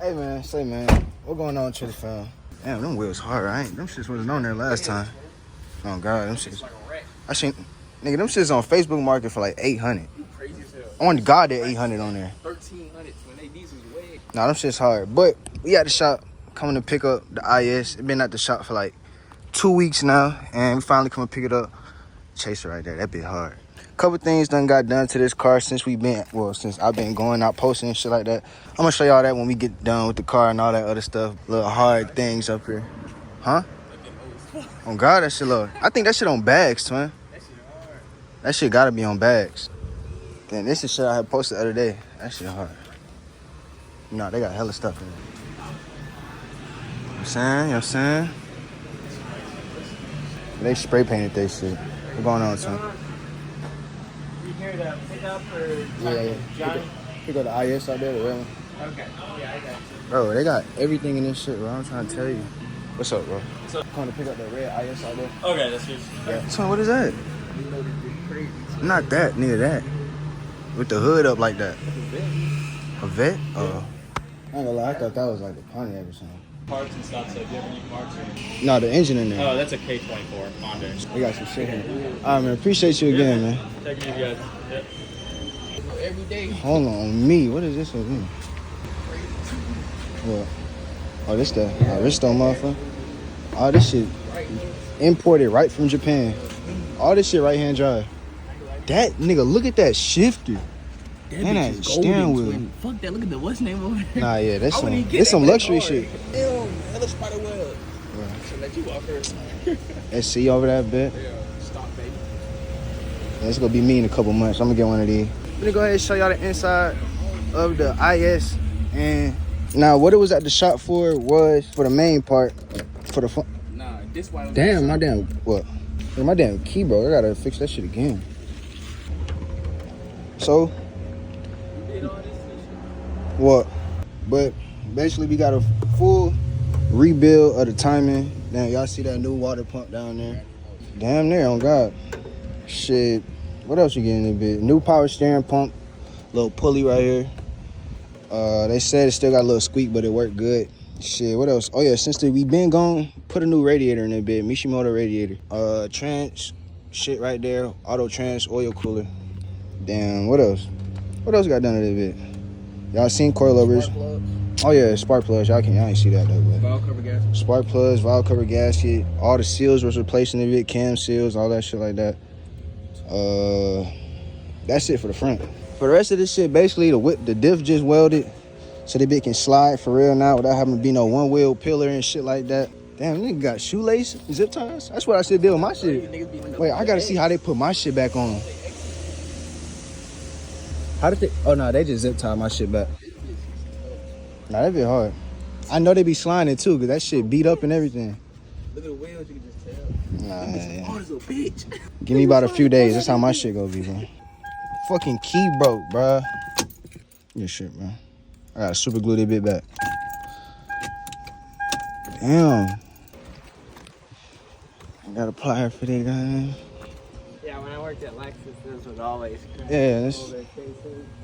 Hey man, say man, what going on, Chili fam? Damn, them wheels hard, right? Them shits wasn't on there last time. Oh god, them shits. I seen, nigga, them shits on Facebook Market for like 800. You crazy as hell. On God, they're 800 on there. 1300 when they diesels way. Nah, them shits hard. But we at the shop coming to pick up the IS. It been at the shop for like 2 weeks now, and we finally come and pick it up. Chaser right there, that bit hard. Couple things done got done to this car since since I've been going out posting and shit like that. I'm gonna show y'all that when we get done with the car and all that other stuff. Little hard things up here. Huh? Oh God, that shit low. I think that shit on bags, twin. That shit hard. That shit gotta be on bags. Then this is shit I had posted the other day. That shit hard. Nah, they got hella stuff in there. You know what I'm saying? They spray painted that shit. What's going on, son? You here to pick up or Yeah. Johnny? Pick up the IS out there, the red one. Okay. Yeah, I got you. Bro, they got everything in this shit, bro. I'm trying to tell you. What's up, bro? What's up? Coming to pick up the red IS out there. Okay, that's yours. Yeah. So what is that? Not that, neither that. With the hood up like that. A vet? I ain't gonna lie, I thought that was like a Pontiac or something. Parts and stuff, so if you ever need parts or... No, the engine in there. Oh, that's a K24 Honda. We got some shit here. All right, man. Appreciate you again, man. Take it easy, guys. Yep. Every day. Hold on me. What is this with me? What? Oh, this the Aristo motherfucker. Oh, this shit imported right from Japan. All this shit right hand drive. That nigga, look at that shifter. And that steering wheel. Fuck that, look at the what's name over there. Nah, yeah, that's some luxury shit. Ew, hella spider web. Should let you walk first. Let's see over that bit. Yeah, stop, baby. It's gonna be me in a couple months. I'm gonna get one of these. I'm gonna go ahead and show y'all the inside of the IS. And now what it was at the shop for was for the main part. For the front. Nah, this one. Damn, my damn, what? My damn key, bro. I gotta fix that shit again. So, what? But basically, we got a full rebuild of the timing. Now, y'all see that new water pump down there? Damn near, on God. Shit. What else you getting in a bit? New power steering pump. Little pulley right here. They said it still got a little squeak, but it worked good. Shit, what else? Oh, yeah, since we been gone, put a new radiator in a bit. Mishimoto radiator. Trans shit right there. Auto trans oil cooler. Damn, what else? What else got done a little bit? Y'all seen coilovers? Oh yeah, spark plugs. Y'all ain't see that though. But Valve cover gasket. Spark plugs, valve cover gasket. All the seals was replacing a bit, cam seals, all that shit like that. That's it for the front. For the rest of this shit, basically the diff just welded, so the bit can slide for real now without having to be no one wheel pillar and shit like that. Damn, nigga got shoelace, zip ties. That's what I should do with my shit. Wait, I gotta see how they put my shit back on. How did they? Oh no, they just zip tie my shit back. Nah, that be hard. I know they be sliding too, cause that shit beat up and everything. Look at the wheels, you can just tell. Nah, yeah. Hard as a bitch. Give me about a few days. That's how my shit gonna be, bro. Fucking key broke, bro. Your shit, bro. I gotta super glue that bit back. Damn. I got a plier for that guy. Yeah, when I worked at Lexus, this was always crazy. Yeah, that's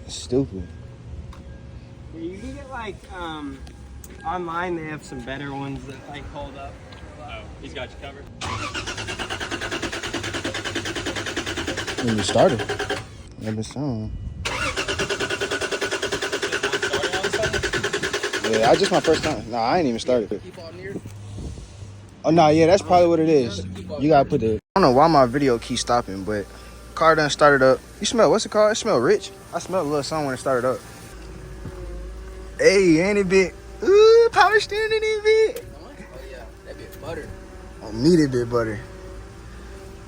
stupid. Yeah, you can get like online. They have some better ones that like hold up. Oh, he's got you covered. When you started, never saw. Yeah, I just my first time. Nah, I ain't even started. Keep on near. Oh no, yeah, that's probably what it is. You gotta put the. I don't know why my video keeps stopping, but car done started up. You smell, what's the car? It smell rich. I smelled a little something when it started up. Hey, ain't it bit? Ooh, power steering in it bit. Oh yeah, that bit butter. On me, that bit butter.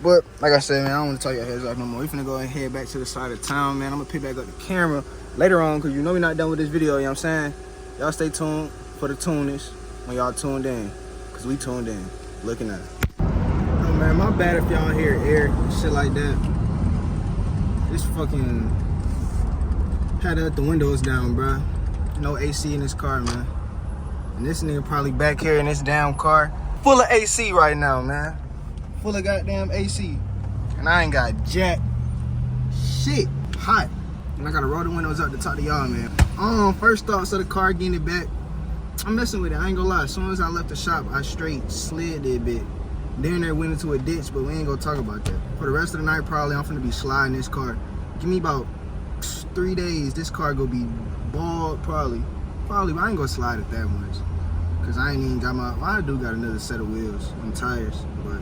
But like I said, man, I don't want to talk your heads off no more. We finna go and head back to the side of town, man. I'm gonna pick back up the camera later on, cause you know we're not done with this video. You know what I'm saying? Y'all stay tuned for the tuners when y'all tuned in, cause we tuned in, looking at it. Oh man, my bad if y'all hear air and shit like that. This fucking had to let the windows down, bruh. No AC in this car, man. And this nigga probably back here in this damn car, full of AC right now, man. Full of goddamn AC. And I ain't got jack shit. Hot. And I gotta roll the windows up to talk to y'all, man. First thoughts of the car getting it back. I'm messing with it. I ain't gonna lie. As soon as I left the shop, I straight slid that bit. Then there went into a ditch, but we ain't gonna talk about that. For the rest of the night, probably I'm finna be sliding this car. Give me about 3 days. This car gonna be bald, probably. But I ain't gonna slide it that much. Cause I ain't even got my, well, I do got another set of wheels and tires, but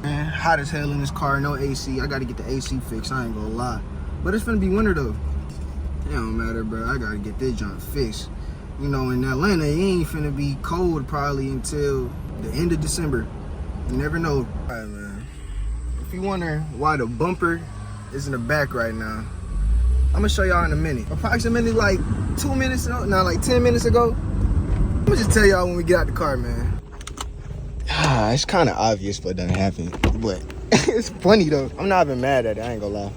man, hot as hell in this car, no AC. I gotta get the AC fixed, I ain't gonna lie. But it's finna be winter though. It don't matter, bro. I gotta get this junk fixed. You know, in Atlanta, it ain't finna be cold probably until the end of December. You never know. All right, man. If you wonder why the bumper is in the back right now, I'm gonna show y'all in a minute. Approximately like 2 minutes ago, no, like 10 minutes ago. I'm gonna just tell y'all when we get out the car, man. It's kind of obvious what done happened, but it's funny though. I'm not even mad at it, I ain't gonna lie.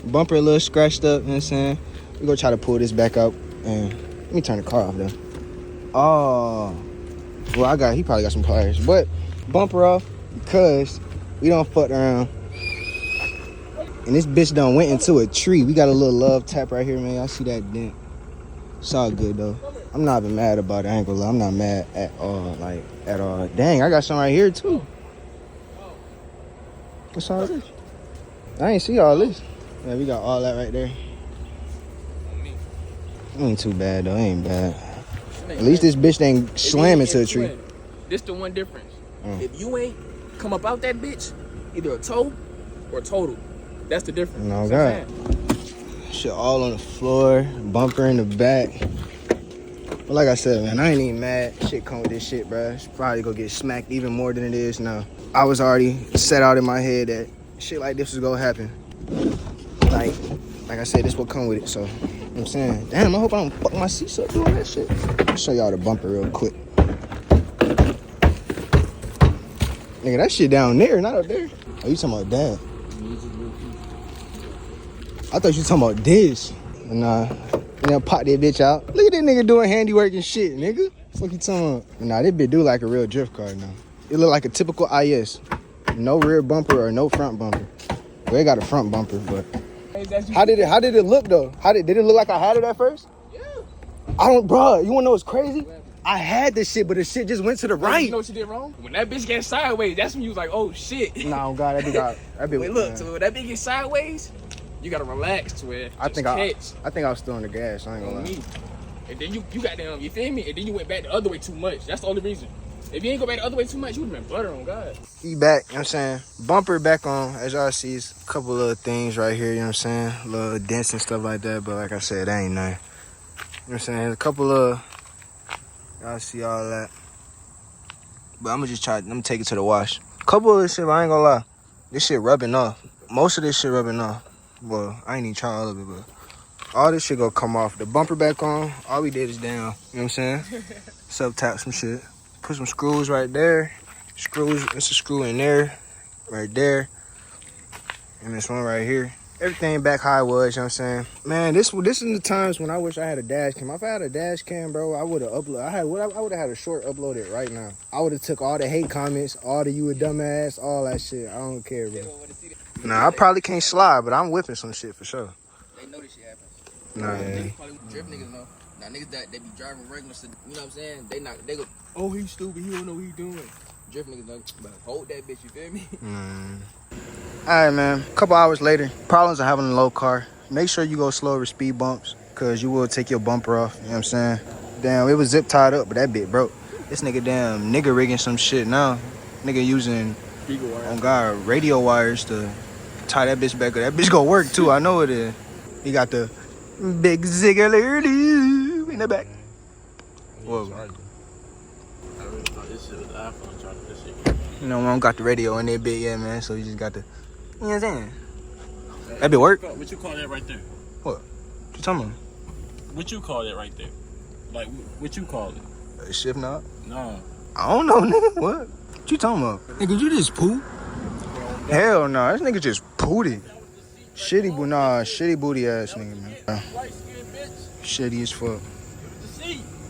Bumper a little scratched up, you know what I'm saying? We're gonna try to pull this back up, and let me turn the car off though. Oh, well, he probably got some pliers, but bumper off because we don't fuck around. And this bitch done went into a tree. We got a little love tap right here, man. Y'all see that dent? It's all good though. I'm not even mad about it. I ain't gonna lie. I'm not mad at all. Like, at all. Dang, I got some right here too. What's all this? I ain't see all this. Yeah, we got all that right there. Ain't too bad though. Ain't bad. At least this bitch ain't slam into a tree. This the one difference. If you ain't come up out that bitch, either a toe or total. That's the difference. No God. Shit all on the floor, bumper in the back. But like I said, man, I ain't even mad. Shit come with this shit, bro. It's probably gonna get smacked even more than it is now. I was already set out in my head that shit like this was gonna happen. Like I said, this will come with it. So, you know what I'm saying, damn, I hope I don't fuck my seats up doing that shit. I'll show y'all the bumper real quick. Nigga, that shit down there, not up there. Oh, you talking about that? I thought you talking about this. Nah, and then pop that bitch out. Look at that nigga doing handiwork and shit, nigga. What you talking about? Nah, this bitch do like a real drift car now. It look like a typical IS. No rear bumper or no front bumper. Well, it got a front bumper, but how did it look though? Did it look like I had it at first? Yeah. I don't, bro. You wanna know what's crazy? I had this shit, but the shit just went to the right. You know what you did wrong? When that bitch got sideways, that's when you was like, oh shit. Nah, God, that bitch. Wait, look, so when that bitch get sideways, you gotta relax to it. I think I was still on the gas. I ain't gonna lie. And then you got down, you feel me? And then you went back the other way too much. That's the only reason. If you ain't go back the other way too much, you would've been butter on God. He back, you know what I'm saying? Bumper back on. As y'all see, it's a couple little things right here, you know what I'm saying? Little dents and stuff like that, but like I said, that ain't nothing. You know what I'm saying? A couple of, y'all see all that. But I'm gonna take it to the wash. Couple of this shit, but I ain't gonna lie. This shit rubbing off. Most of this shit rubbing off. Well, I ain't even trying all of it, but all this shit gonna come off. The bumper back on, all we did is down. You know what I'm saying? Sub-tap some shit. Put some screws right there. Screws, it's a screw in there, right there. And this one right here. Everything back how it was, you know what I'm saying? Man, this is the times when I wish I had a dash cam. If I had a dash cam, bro, I would have uploaded. I would have had a short uploaded right now. I would have took all the hate comments, all the you a dumbass, all that shit. I don't care, bro. Nah, I probably can't slide, but I'm whipping some shit for sure. They know this shit happens. Nah, yeah. Drift niggas know. Now niggas that they be driving regular, you know what I'm saying? They go, oh, he's stupid, he don't know what he doing. Drift niggas know, but hold that bitch, you feel me? Alright, man, a couple hours later, problems are having a low car. Make sure you go slow over speed bumps, cause you will take your bumper off, you know what I'm saying? Damn, it was zip tied up, but that bit broke. This nigga damn nigga rigging some shit now. Nigga using, on God, radio wires to tie that bitch back up. That bitch gonna work too, I know it is. He got the big ziggler in the back. Whoa. You know, mom got the radio in there big, yeah, man. So you just got the, you know what I'm saying? That bit work. What you call that right there? What you talking about? What you call that right there? Like, what you call it? A shift knob? No. I don't know, nigga. What you talking about? Nigga, you just poo? Hell no, this nigga just pooted. Shitty booty ass nigga, man. Shitty as fuck.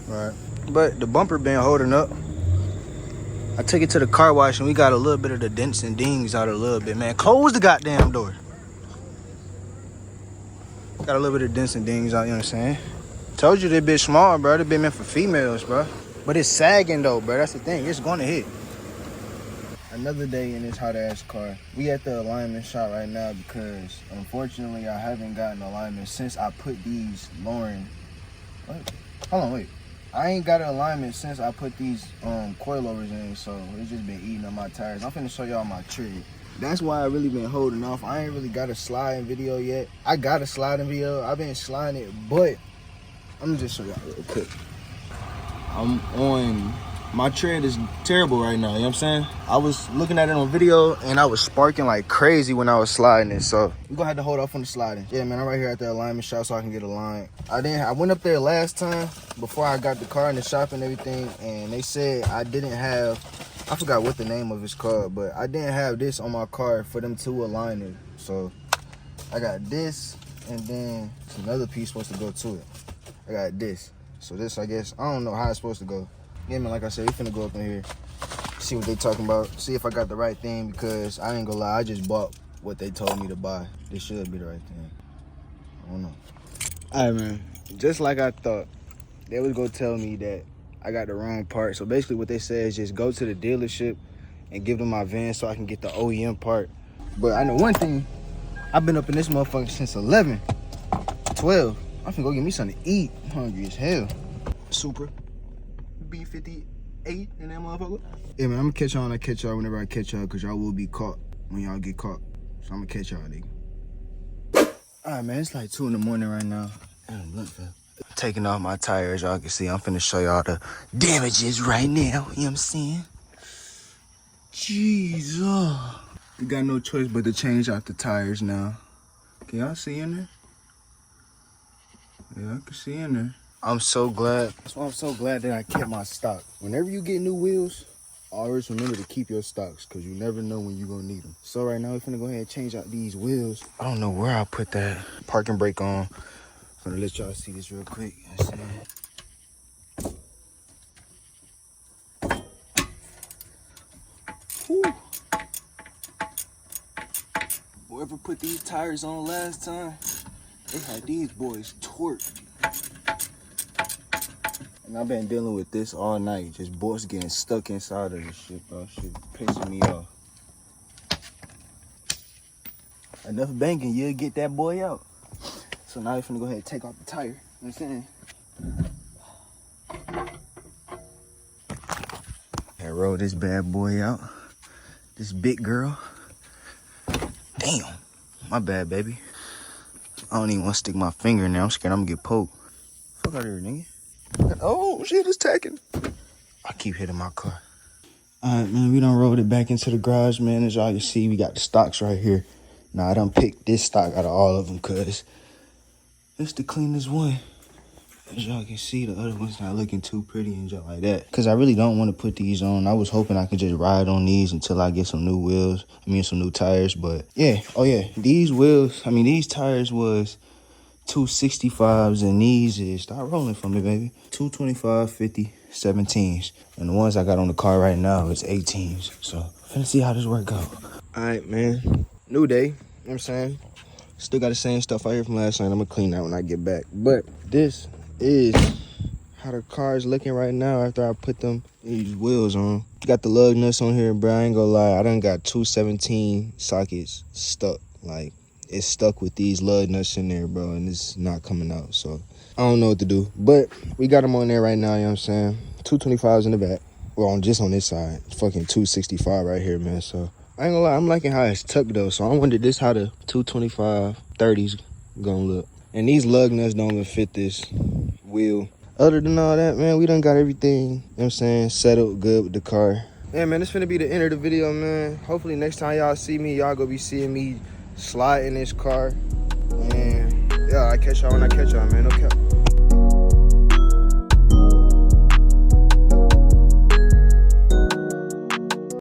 Right. But the bumper been holding up. I took it to the car wash and we got a little bit of the dents and dings out a little bit, man. Close the goddamn door. Got a little bit of dents and dings out, you know what I'm saying? Told you that bitch small, bro. That bitch meant for females, bro. But it's sagging though, bro. That's the thing. It's gonna hit. Another day in this hot ass car. We at the alignment shop right now because unfortunately I haven't gotten alignment since I put these Lauren. What? Hold on, wait. I ain't got an alignment since I put these coilovers in, so it's just been eating up my tires. I'm finna show y'all my trigger. That's why I really been holding off. I ain't really got a sliding video yet. I got a sliding video. I've been sliding it, but I'm gonna just show y'all real quick. I'm on. My tread is terrible right now, you know what I'm saying? I was looking at it on video and I was sparking like crazy when I was sliding it. So we're gonna have to hold off on the sliding. Yeah, man, I'm right here at the alignment shop so I can get aligned. I went up there last time before I got the car in the shop and everything, and they said I didn't have, I forgot what the name of it's called, but I didn't have this on my car for them to align it. So I got this, and then it's another piece supposed to go to it. I got this. So this, I guess, I don't know how it's supposed to go. Yeah, man, like I said, we finna go up in here, see what they talking about, see if I got the right thing, because I ain't gonna lie, I just bought what they told me to buy. This should be the right thing. I don't know. All right, man, just like I thought, they was gonna tell me that I got the wrong part. So basically what they said is just go to the dealership and give them my van so I can get the OEM part. But I know one thing, I've been up in this motherfucker since 11, 12. I'm finna go get me something to eat. I'm hungry as hell. Supra. B58 in that motherfucker. Yeah, man, I'm gonna catch y'all when I catch y'all whenever I catch y'all, because y'all will be caught when y'all get caught. So I'm gonna catch y'all, nigga. All right, man, it's like 2 in the morning right now. Taking off my tires, y'all can see. I'm finna show y'all the damages right now. You know what I'm saying? Jesus. We got no choice but to change out the tires now. Can y'all see in there? Yeah, I can see in there. I'm so glad. That's why I'm so glad that I kept my stock. Whenever you get new wheels, always remember to keep your stocks, because you never know when you're going to need them. So right now, we're finna go ahead and change out these wheels. I don't know where I put that parking brake on. I'm gonna let y'all see this real quick. Whew. Whoever put these tires on last time, they had these boys torqued. And I've been dealing with this all night. Just bolts getting stuck inside of this shit, bro. Shit pissing me off. Enough banking, you'll get that boy out. So now you're finna go ahead and take off the tire. You know what I'm saying? I roll this bad boy out. This big girl. Damn. My bad, baby. I don't even want to stick my finger in there. I'm scared I'm gonna get poked. Fuck out of here, nigga. Oh, shit, it's tacking. I keep hitting my car. All right, man, we done rolled it back into the garage, man. As y'all can see, we got the stocks right here. Now, I done picked this stock out of all of them because it's the cleanest one. As y'all can see, the other one's not looking too pretty and just like that. Because I really don't want to put these on. I was hoping I could just ride on these until I get some new wheels. Some new tires. But, yeah. Oh, yeah. These tires was 265s, and these is, start rolling for me, baby, 225, 50, 17s. And the ones I got on the car right now is 18s. So, finna see how this work out. All right, man. New day. You know what I'm saying? Still got the same stuff out here from last night. I'm gonna clean that when I get back. But this is how the car is looking right now after I put these wheels on. Got the lug nuts on here, bro. I ain't gonna lie. I done got 217 sockets stuck. Like, it's stuck with these lug nuts in there, bro, and it's not coming out. So I don't know what to do. But we got them on there right now, you know what I'm saying? 225s in the back. Well, just on this side. It's fucking 265 right here, man. So I ain't gonna lie, I'm liking how it's tucked though. So I wonder this how the 225 30s gonna look. And these lug nuts don't even fit this wheel. Other than all that, man, we done got everything, you know what I'm saying, settled good with the car. Yeah, man, this finna be the end of the video, man. Hopefully next time y'all see me, y'all gonna be seeing me slide in this car. And yeah, I catch y'all when I catch y'all, man. No cap.